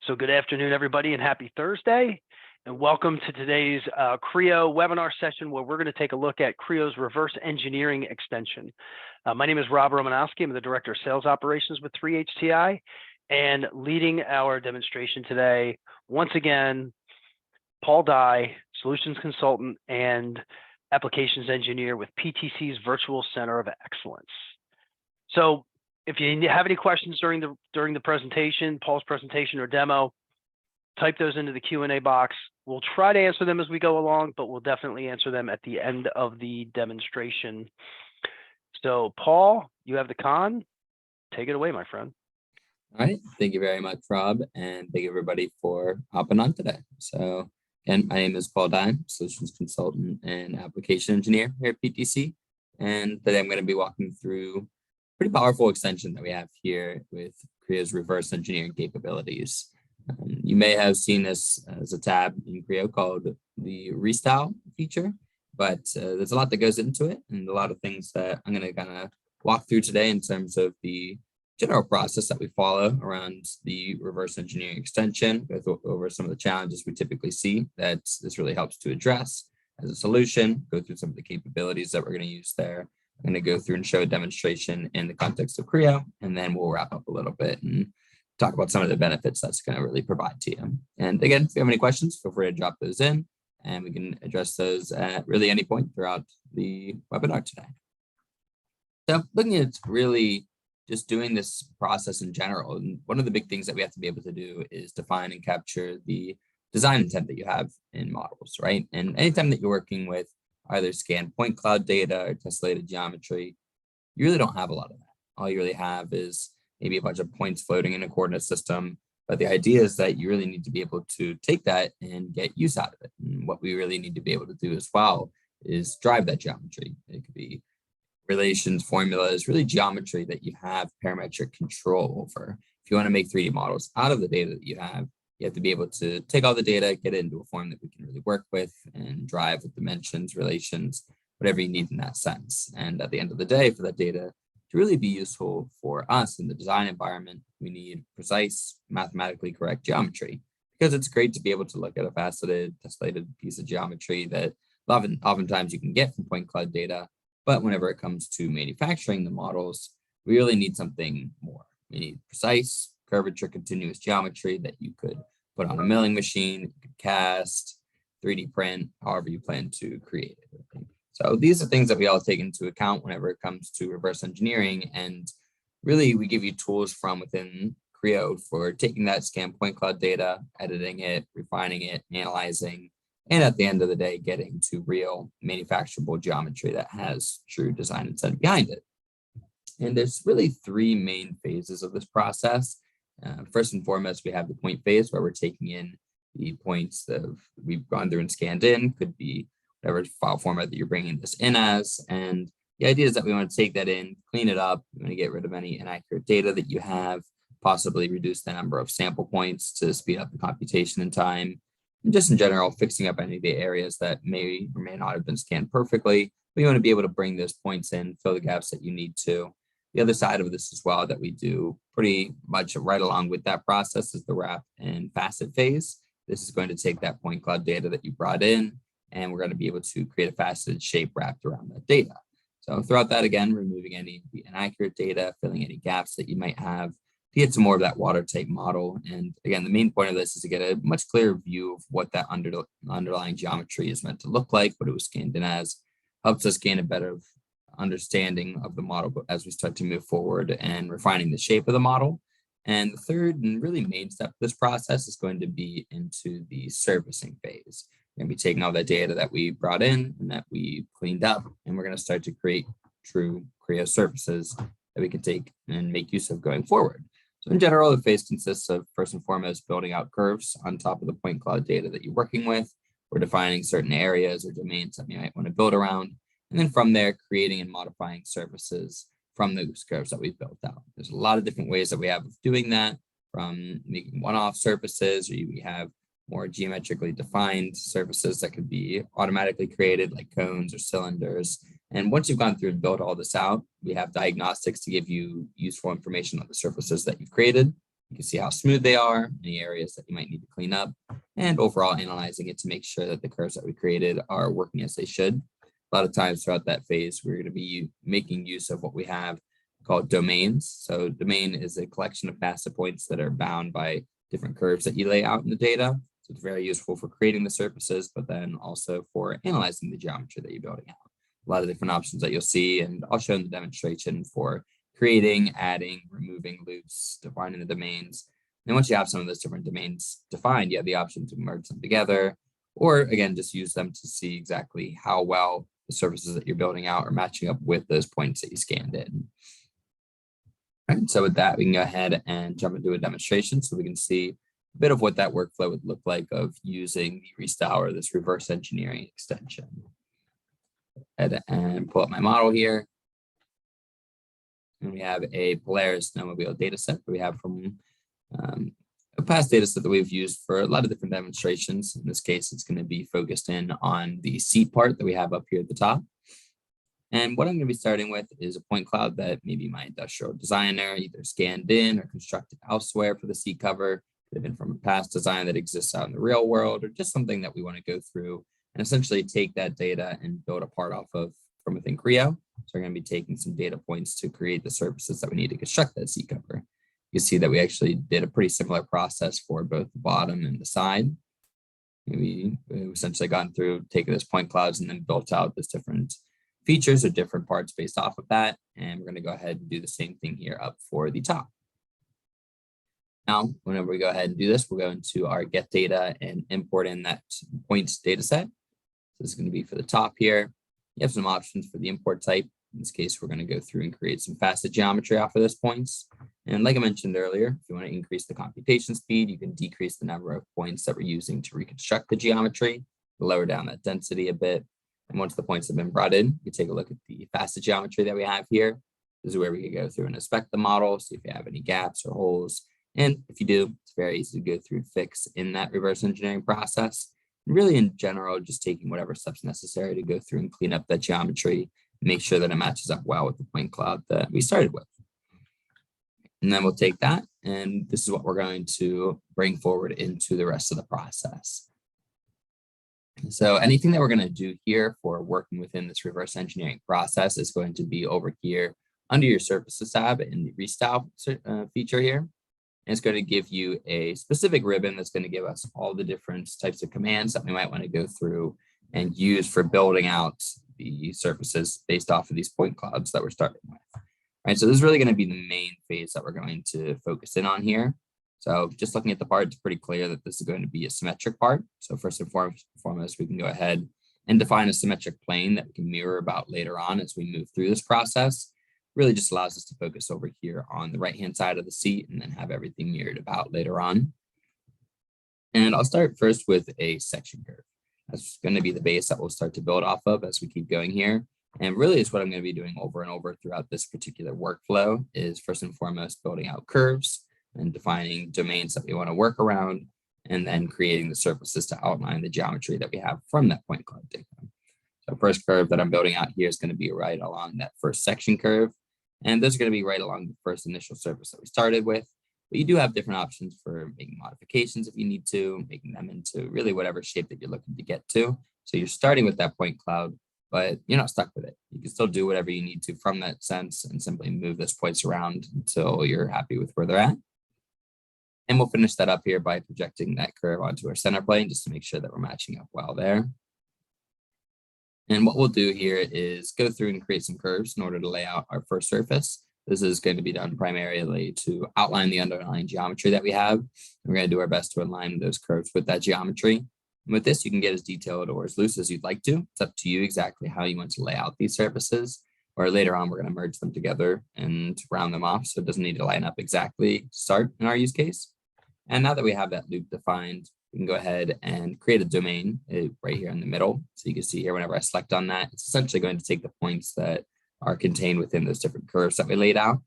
So good afternoon, everybody, and happy Thursday. And welcome to today's Creo webinar session where we're going to take a look at Creo's Reverse Engineering Extension. My name is Rob Romanowski. I'm the Director of Sales Operations with 3HTI, and leading our demonstration today, once again, Paul Dye, Solutions Consultant and Applications Engineer with PTC's Virtual Center of Excellence. So if you have any questions during the presentation, Paul's presentation or demo, type those into the Q&A box. We'll try to answer them as we go along, but we'll definitely answer them at the end of the demonstration. So Paul, you have the con. Take it away, my friend. All right. Thank you very much, Rob, and thank you everybody for hopping on today. So again, my name is Paul Dye, Solutions Consultant and Application Engineer here at PTC. And today I'm going to be walking through pretty powerful extension that we have here with Creo's reverse engineering capabilities. You may have seen this as a tab in Creo called the Restyle feature, but there's a lot that goes into it and a lot of things that I'm going to kind of walk through today in terms of the general process that we follow around the reverse engineering extension, go over some of the challenges we typically see that this really helps to address as a solution, go through some of the capabilities that we're going to use there. I'm going to go through and show a demonstration in the context of Creo, and then we'll wrap up a little bit and talk about some of the benefits that's going to really provide to you. And again, if you have any questions, feel free to drop those in, and we can address those at really any point throughout the webinar today. So looking at really just doing this process in general, and one of the big things that we have to be able to do is define and capture the design intent that you have in models, right? And anytime that you're working with either scanned point cloud data or tessellated geometry, you really don't have a lot of that. All you really have is maybe a bunch of points floating in a coordinate system. But the idea is that you really need to be able to take that and get use out of it. And what we really need to be able to do as well is drive that geometry. It could be relations, formulas, really geometry that you have parametric control over. If you want to make 3D models out of the data that you have to be able to take all the data, get it into a form that we can really work with and drive with dimensions, relations, whatever you need in that sense. And at the end of the day, for that data to really be useful for us in the design environment, we need precise, mathematically correct geometry, because it's great to be able to look at a faceted, tessellated piece of geometry that oftentimes you can get from point cloud data. But whenever it comes to manufacturing the models, we really need something more. We need precise, curvature, continuous geometry that you could put on a milling machine, you could cast, 3D print, however you plan to create it. So these are things that we all take into account whenever it comes to reverse engineering. And really, we give you tools from within Creo for taking that scanned point cloud data, editing it, refining it, analyzing, and at the end of the day, getting to real manufacturable geometry that has true design intent behind it. And there's really three main phases of this process. First and foremost, we have the point phase where we're taking in the points that we've gone through and scanned in, could be whatever file format that you're bringing this in as. And the idea is that we want to take that in, clean it up. We want to get rid of any inaccurate data that you have, possibly reduce the number of sample points to speed up the computation in time. And just in general, fixing up any of the areas that may or may not have been scanned perfectly. We want to be able to bring those points in, fill the gaps that you need to. The other side of this as well that we do pretty much right along with that process is the wrap and facet phase. This is going to take that point cloud data that you brought in, and we're going to be able to create a faceted shape wrapped around that data. So throughout that, again, removing any of the inaccurate data, filling any gaps that you might have to get to more of that watertight model. And again, the main point of this is to get a much clearer view of what that underlying geometry is meant to look like, what it was scanned in as, helps us gain a better understanding of the model as we start to move forward and refining the shape of the model. And the third and really main step of this process is going to be into the servicing phase. We're going to be taking all that data that we brought in and that we cleaned up, and we're going to start to create true Creo services that we can take and make use of going forward. So in general, the phase consists of, first and foremost, building out curves on top of the point cloud data that you're working with. We're defining certain areas or domains that you might want to build around. And then from there, creating and modifying services from those curves that we've built out. There's a lot of different ways that we have of doing that, from making one-off surfaces, or we have more geometrically defined surfaces that could be automatically created, like cones or cylinders. And once you've gone through and built all this out, we have diagnostics to give you useful information on the surfaces that you've created. You can see how smooth they are, any areas that you might need to clean up, and overall analyzing it to make sure that the curves that we created are working as they should. A lot of times throughout that phase, we're going to be making use of what we have called domains. So domain is a collection of facet points that are bound by different curves that you lay out in the data. So it's very useful for creating the surfaces, but then also for analyzing the geometry that you're building out. A lot of different options that you'll see, and I'll show in the demonstration for creating, adding, removing loops, defining the domains. And once you have some of those different domains defined, you have the option to merge them together, or again, just use them to see exactly how well the surfaces that you're building out are matching up with those points that you scanned in. All right, so with that, we can go ahead and jump into a demonstration so we can see a bit of what that workflow would look like of using the Restyle or this reverse engineering extension. Go ahead and pull up my model here. And we have a Polaris snowmobile data set that we have from a past data set that we've used for a lot of different demonstrations. In this case, it's going to be focused in on the seat part that we have up here at the top. And what I'm going to be starting with is a point cloud that maybe my industrial designer either scanned in or constructed elsewhere for the seat cover. Could have been from a past design that exists out in the real world, or just something that we want to go through and essentially take that data and build a part off of from within Creo. So we're going to be taking some data points to create the surfaces that we need to construct that seat cover. You can see that we actually did a pretty similar process for both the bottom and the side. We essentially gone through, taken those point clouds and then built out those different features or different parts based off of that. And we're going to go ahead and do the same thing here up for the top. Now, whenever we go ahead and do this, we'll go into our get data and import in that points data set. So this is going to be for the top here. You have some options for the import type. In this case, we're going to go through and create some facet geometry off of those points. And like I mentioned earlier, if you want to increase the computation speed, you can decrease the number of points that we're using to reconstruct the geometry, lower down that density a bit. And once the points have been brought in, you take a look at the facet geometry that we have here. This is where we can go through and inspect the model, see if you have any gaps or holes. And if you do, it's very easy to go through and fix in that reverse engineering process. And really, in general, just taking whatever steps necessary to go through and clean up that geometry, make sure that it matches up well with the point cloud that we started with. And then we'll take that, and this is what we're going to bring forward into the rest of the process. So anything that we're going to do here for working within this reverse engineering process is going to be over here under your surfaces tab in the Restyle feature here. And it's going to give you a specific ribbon that's going to give us all the different types of commands that we might want to go through and use for building out the surfaces based off of these point clouds that we're starting with. Right, so this is really going to be the main phase that we're going to focus in on here. So just looking at the part, it's pretty clear that this is going to be a symmetric part. So first and foremost, we can go ahead and define a symmetric plane that we can mirror about later on as we move through this process. Really just allows us to focus over here on the right-hand side of the seat and then have everything mirrored about later on. And I'll start first with a section curve. That's going to be the base that we'll start to build off of as we keep going here. And really is what I'm going to be doing over and over throughout this particular workflow is first and foremost building out curves and defining domains that we want to work around, and then creating the surfaces to outline the geometry that we have from that point cloud data. So first curve that I'm building out here is going to be right along that first section curve. And those are going to be right along the first initial surface that we started with. But you do have different options for making modifications if you need to, making them into really whatever shape that you're looking to get to. So you're starting with that point cloud, but you're not stuck with it. You can still do whatever you need to from that sense and simply move those points around until you're happy with where they're at. And we'll finish that up here by projecting that curve onto our center plane just to make sure that we're matching up well there. And what we'll do here is go through and create some curves in order to lay out our first surface. This is going to be done primarily to outline the underlying geometry that we have. We're going to do our best to align those curves with that geometry. And with this, you can get as detailed or as loose as you'd like to. It's up to you exactly how you want to lay out these surfaces. Or later on, we're going to merge them together and round them off. So it doesn't need to line up exactly to start in our use case. And now that we have that loop defined, we can go ahead and create a domain right here in the middle. So you can see here, whenever I select on that, it's essentially going to take the points that are contained within those different curves that we laid out.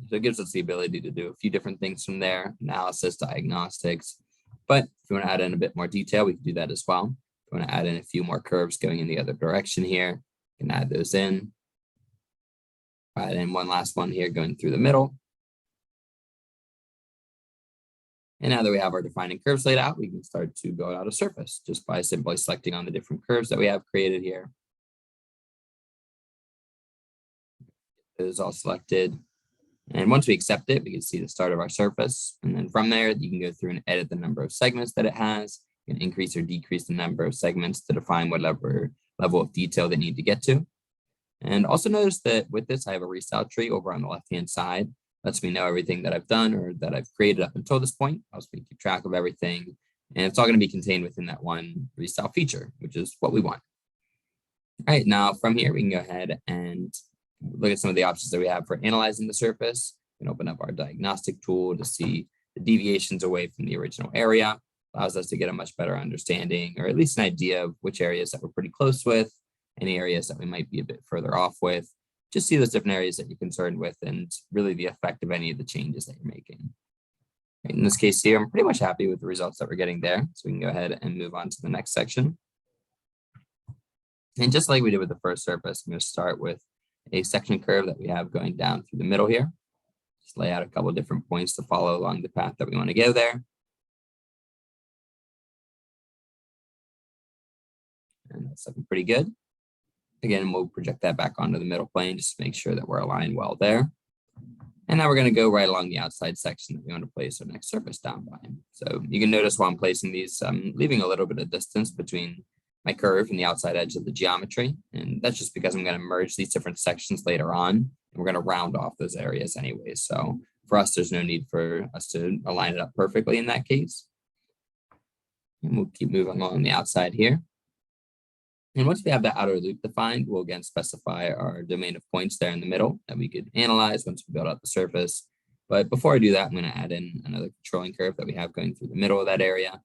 So it gives us the ability to do a few different things from there, analysis, diagnostics. But if you want to add in a bit more detail, we can do that as well. If you want to add in a few more curves going in the other direction here, you can add those in. Add in one last one here going through the middle. And now that we have our defining curves laid out, we can start to build out a surface just by simply selecting on the different curves that we have created here. It is all selected. And once we accept it, we can see the start of our surface. And then from there, you can go through and edit the number of segments that it has. You can increase or decrease the number of segments to define whatever level of detail they need to get to. And also notice that with this, I have a restyle tree over on the left-hand side. Lets me know everything that I've done or that I've created up until this point. Helps me keep track of everything. And it's all going to be contained within that one restyle feature, which is what we want. All right, now from here, we can go ahead and look at some of the options that we have for analyzing the surface. We can open up our diagnostic tool to see the deviations away from the original area. Allows us to get a much better understanding, or at least an idea of which areas that we're pretty close with, any areas that we might be a bit further off with. Just see those different areas that you're concerned with and really the effect of any of the changes that you're making. In this case here, I'm pretty much happy with the results that we're getting there. So we can go ahead and move on to the next section. And just like we did with the first surface, I'm going to start with a section curve that we have going down through the middle here. Just lay out a couple of different points to follow along the path that we want to go there. And that's looking pretty good. Again, we'll project that back onto the middle plane just to make sure that we're aligned well there. And now we're going to go right along the outside section that we want to place our next surface down by. So you can notice while I'm placing these, I'm leaving a little bit of distance between my curve and the outside edge of the geometry. And that's just because I'm going to merge these different sections later on. And we're going to round off those areas anyway. So for us, there's no need for us to align it up perfectly in that case. And we'll keep moving along the outside here. And once we have the outer loop defined, we'll again specify our domain of points there in the middle that we could analyze once we build out the surface. But before I do that, I'm going to add in another controlling curve that we have going through the middle of that area.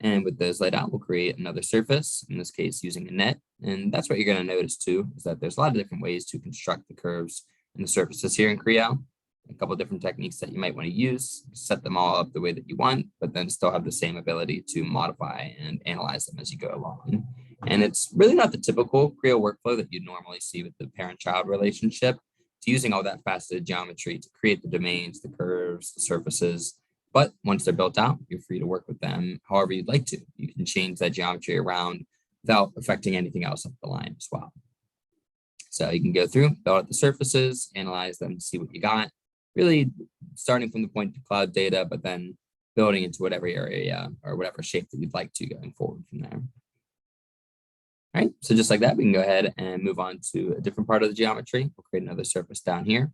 And with those laid out, we'll create another surface, in this case using a net. And that's what you're going to notice too, is that there's a lot of different ways to construct the curves and the surfaces here in Creo. A couple of different techniques that you might want to use, set them all up the way that you want, but then still have the same ability to modify and analyze them as you go along. And it's really not the typical Creo workflow that you'd normally see with the parent-child relationship. It's using all that faceted geometry to create the domains, the curves, the surfaces. But once they're built out, you're free to work with them however you'd like to. You can change that geometry around without affecting anything else up the line as well. So you can go through, build out the surfaces, analyze them, see what you got. Really starting from the point to cloud data, but then building into whatever area or whatever shape that you'd like to going forward from there. All right, so just like that, we can go ahead and move on to a different part of the geometry. We'll create another surface down here.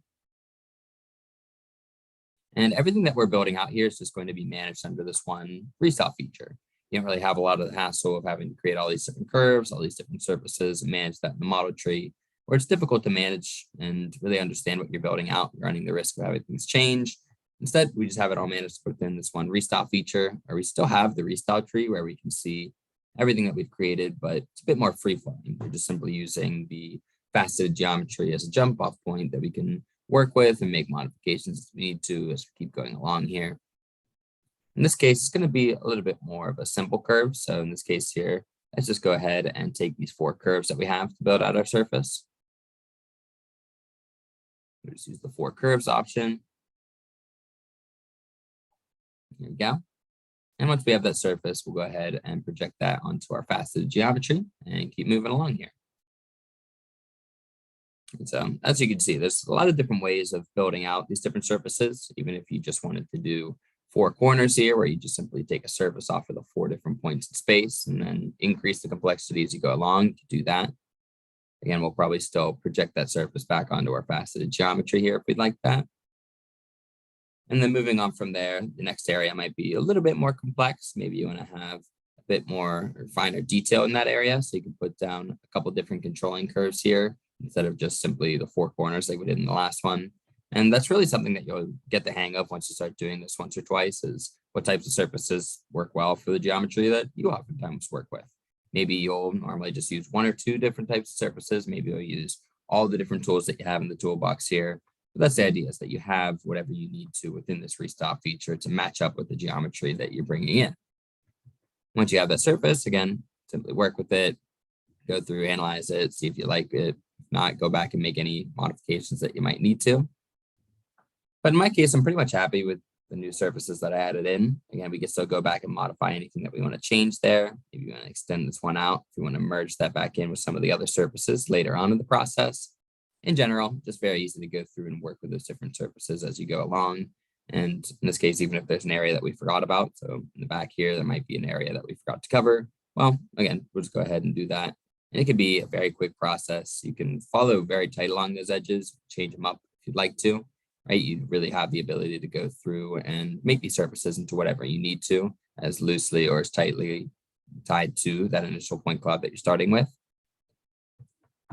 And everything that we're building out here is just going to be managed under this one restyle feature. You don't really have a lot of the hassle of having to create all these different curves, all these different surfaces, and manage that in the model tree, where it's difficult to manage and really understand what you're building out, running the risk of having things change. Instead, we just have it all managed within this one restyle feature, or we still have the restyle tree where we can see everything that we've created, but it's a bit more free-flowing. We're just simply using the faceted geometry as a jump-off point that we can work with and make modifications as we need to as we keep going along here. In this case, it's going to be a little bit more of a simple curve. So in this case here, let's just go ahead and take these 4 curves that we have to build out our surface. We'll just use the 4 curves option. There we go. And once we have that surface, we'll go ahead and project that onto our faceted geometry and keep moving along here. And so as you can see, there's a lot of different ways of building out these different surfaces. Even if you just wanted to do 4 corners here, where you just simply take a surface off of the 4 different points in space and then increase the complexity as you go along to do that. Again, we'll probably still project that surface back onto our faceted geometry here if we'd like that. And then moving on from there, the next area might be a little bit more complex. Maybe you want to have a bit more or finer detail in that area. So you can put down a couple different controlling curves here instead of just simply the 4 corners like we did in the last one. And that's really something that you'll get the hang of once you start doing this once or twice, is what types of surfaces work well for the geometry that you oftentimes work with. Maybe you'll normally just use 1 or 2 different types of surfaces. Maybe you'll use all the different tools that you have in the toolbox here. But that's the idea, is that you have whatever you need to within this restyle feature to match up with the geometry that you're bringing in. Once you have that surface, again, simply work with it, go through, analyze it, see if you like it. If not, go back and make any modifications that you might need to. But in my case, I'm pretty much happy with the new surfaces that I added in. Again, we can still go back and modify anything that we want to change there. If you want to extend this one out, if you want to merge that back in with some of the other surfaces later on in the process. In general, just very easy to go through and work with those different surfaces as you go along. And in this case, even if there's an area that we forgot about, so in the back here, there might be an area that we forgot to cover. Well, again, we'll just go ahead and do that. And it could be a very quick process. You can follow very tight along those edges, change them up if you'd like to, right? You really have the ability to go through and make these surfaces into whatever you need to, as loosely or as tightly tied to that initial point cloud that you're starting with.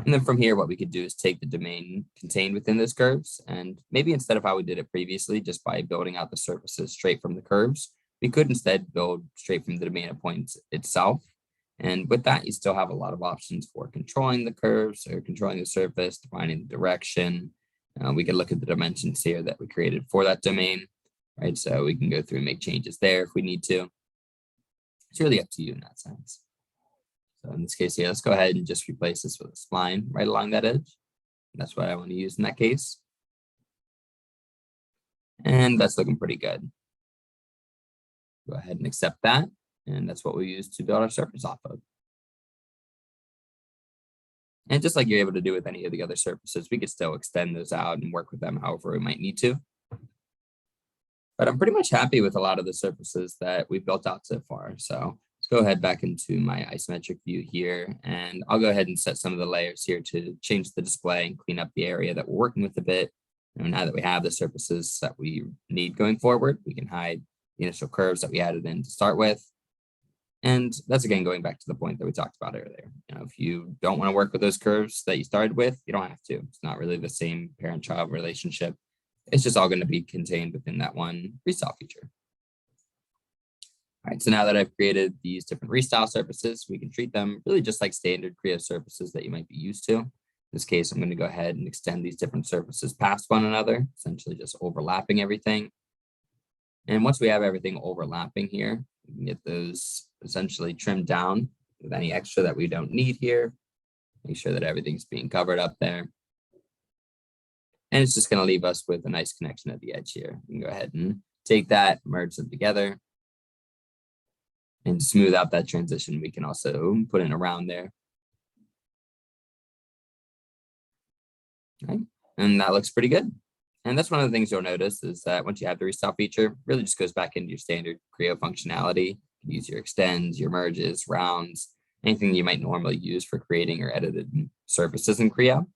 And then from here, what we could do is take the domain contained within those curves, and maybe instead of how we did it previously, just by building out the surfaces straight from the curves, we could instead build straight from the domain of points itself. And with that, you still have a lot of options for controlling the curves or controlling the surface, defining the direction. We can look at the dimensions here that we created for that domain, right? So we can go through and make changes there if we need to. It's really up to you in that sense. So in this case here, let's go ahead and just replace this with a spline right along that edge. That's what I want to use in that case. And that's looking pretty good. Go ahead and accept that. And that's what we use to build our surface off of. And just like you're able to do with any of the other surfaces, we could still extend those out and work with them however we might need to. But I'm pretty much happy with a lot of the surfaces that we've built out so far. So let's go ahead back into my isometric view here, and I'll go ahead and set some of the layers here to change the display and clean up the area that we're working with a bit. And now that we have the surfaces that we need going forward, we can hide the initial curves that we added in to start with. And that's again going back to the point that we talked about earlier. If you don't want to work with those curves that you started with, you don't have to. It's not really the same parent-child relationship. It's just all going to be contained within that one restyle feature. All right, so now that I've created these different restyle surfaces, we can treat them really just like standard Creo surfaces that you might be used to. In this case, I'm going to go ahead and extend these different surfaces past one another, essentially just overlapping everything. And once we have everything overlapping here, we can get those essentially trimmed down with any extra that we don't need here. Make sure that everything's being covered up there. And it's just going to leave us with a nice connection at the edge here. We can go ahead and take that, merge them together. And to smooth out that transition, we can also put in a round there. Right. And that looks pretty good. And that's one of the things you'll notice is that once you have the restyle feature, really just goes back into your standard Creo functionality. You can use your extends, your merges, rounds, anything you might normally use for creating or edited surfaces in Creo.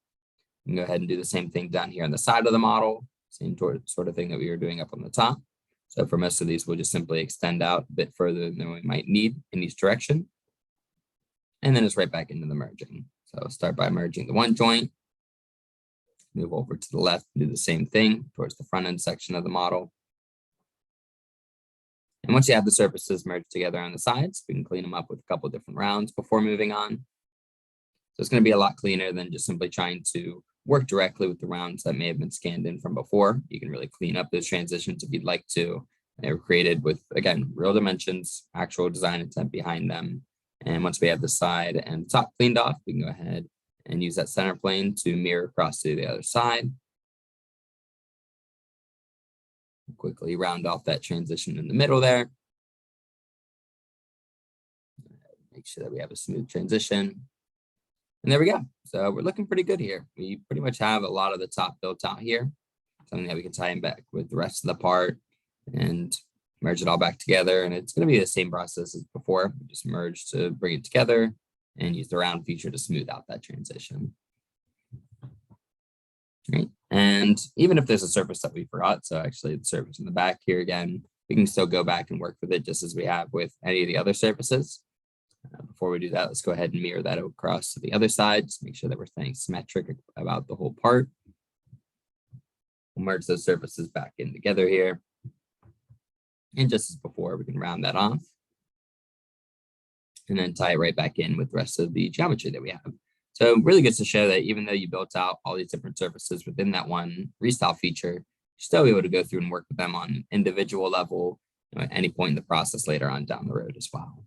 You can go ahead and do the same thing down here on the side of the model, same sort of thing that we were doing up on the top. So for most of these, we'll just simply extend out a bit further than we might need in each direction. And then it's right back into the merging. So start by merging the one joint, move over to the left, do the same thing towards the front end section of the model. And once you have the surfaces merged together on the sides, we can clean them up with a couple of different rounds before moving on. So it's going to be a lot cleaner than just simply trying to work directly with the rounds that may have been scanned in from before. You can really clean up those transitions if you'd like to. They were created with, again, real dimensions, actual design intent behind them. And once we have the side and the top cleaned off, we can go ahead and use that center plane to mirror across to the other side. Quickly round off that transition in the middle there. Make sure that we have a smooth transition. And there we go. So we're looking pretty good here. We pretty much have a lot of the top built out here. Something that we can tie in back with the rest of the part and merge it all back together. And it's going to be the same process as before. We just merge to bring it together and use the round feature to smooth out that transition. Right. And even if there's a surface that we forgot, so actually the surface in the back here again, we can still go back and work with it just as we have with any of the other surfaces. Before we do that, let's go ahead and mirror that across to the other side. Just make sure that we're staying symmetric about the whole part. We'll merge those surfaces back in together here. And just as before, we can round that off. And then tie it right back in with the rest of the geometry that we have. So really good to show that even though you built out all these different surfaces within that one restyle feature, you're still able to go through and work with them on an individual level at any point in the process later on down the road as well.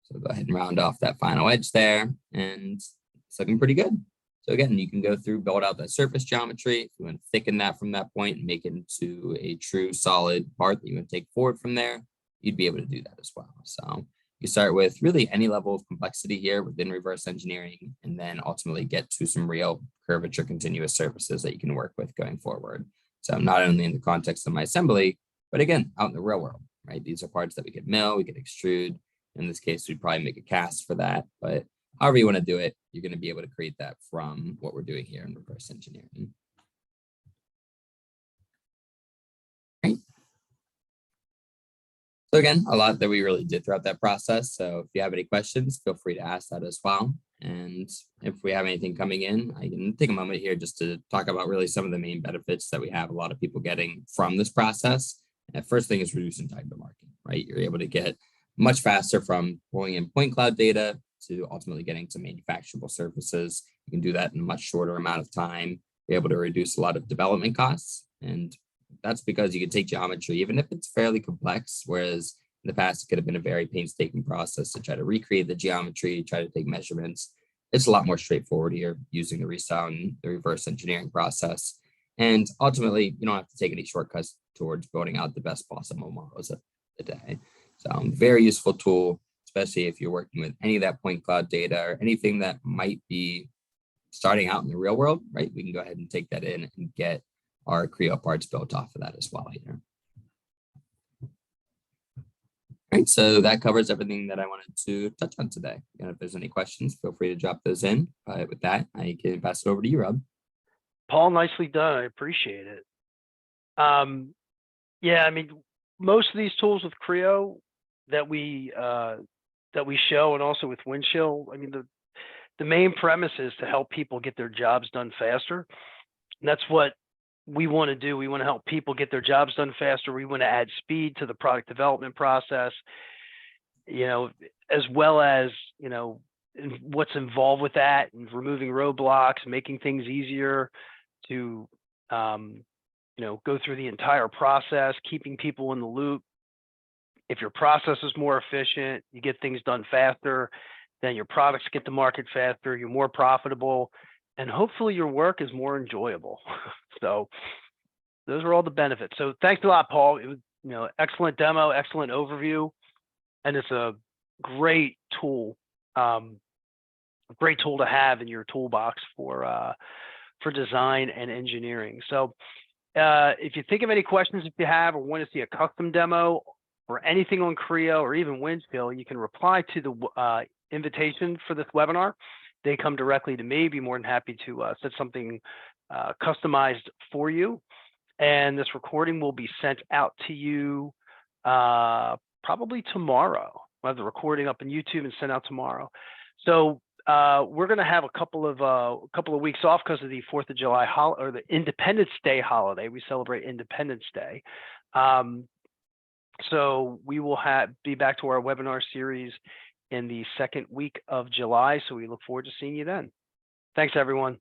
So go ahead and round off that final edge there, and it's looking pretty good. So again, you can go through, build out that surface geometry. If you want to thicken that from that point and make it into a true solid part that you want to take forward from there, you'd be able to do that as well. So you start with really any level of complexity here within reverse engineering, and then ultimately get to some real curvature continuous surfaces that you can work with going forward. So not only in the context of my assembly, but again, out in the real world, right? These are parts that we could mill, we could extrude. In this case, we'd probably make a cast for that, but however you want to do it, you're going to be able to create that from what we're doing here in reverse engineering. Right. So again, a lot that we really did throughout that process. So if you have any questions, feel free to ask that as well. And if we have anything coming in, I can take a moment here just to talk about really some of the main benefits that we have a lot of people getting from this process. And first thing is reducing time to market, right? You're able to get much faster from pulling in point cloud data to ultimately getting to manufacturable surfaces. You can do that in a much shorter amount of time, be able to reduce a lot of development costs. And that's because you can take geometry, even if it's fairly complex, whereas in the past, it could have been a very painstaking process to try to recreate the geometry, try to take measurements. It's a lot more straightforward here using the restyle and the reverse engineering process. And ultimately, you don't have to take any shortcuts towards building out the best possible models of the day. So very useful tool, especially if you're working with any of that point cloud data or anything that might be starting out in the real world, right? We can go ahead and take that in and get our Creo parts built off of that as well here. All right, so that covers everything that I wanted to touch on today. And if there's any questions, feel free to drop those in. But with that, I can pass it over to you, Rob. Paul, nicely done. I appreciate it. Yeah, I mean, most of these tools with Creo that we show, and also with Windchill, I mean, the main premise is to help people get their jobs done faster. And that's what we want to do. We want to help people get their jobs done faster. We want to add speed to the product development process, as well as, what's involved with that, and removing roadblocks, making things easier to, go through the entire process, keeping people in the loop. If your process is more efficient, you get things done faster, then your products get to market faster, you're more profitable, and hopefully your work is more enjoyable. So those are all the benefits. So thanks a lot, Paul. It was, excellent demo, excellent overview, and it's a great tool to have in your toolbox for design and engineering. So if you think of any questions, if you have, or want to see a custom demo or anything on Creo or even Windchill, you can reply to the invitation for this webinar. They come directly to me. Be more than happy to set something customized for you. And this recording will be sent out to you probably tomorrow. We'll have the recording up on YouTube and sent out tomorrow. So we're going to have a couple of weeks off because of the 4th of July or the Independence Day holiday. We celebrate Independence Day. So we will be back to our webinar series in the second week of July. So we look forward to seeing you then. Thanks, everyone.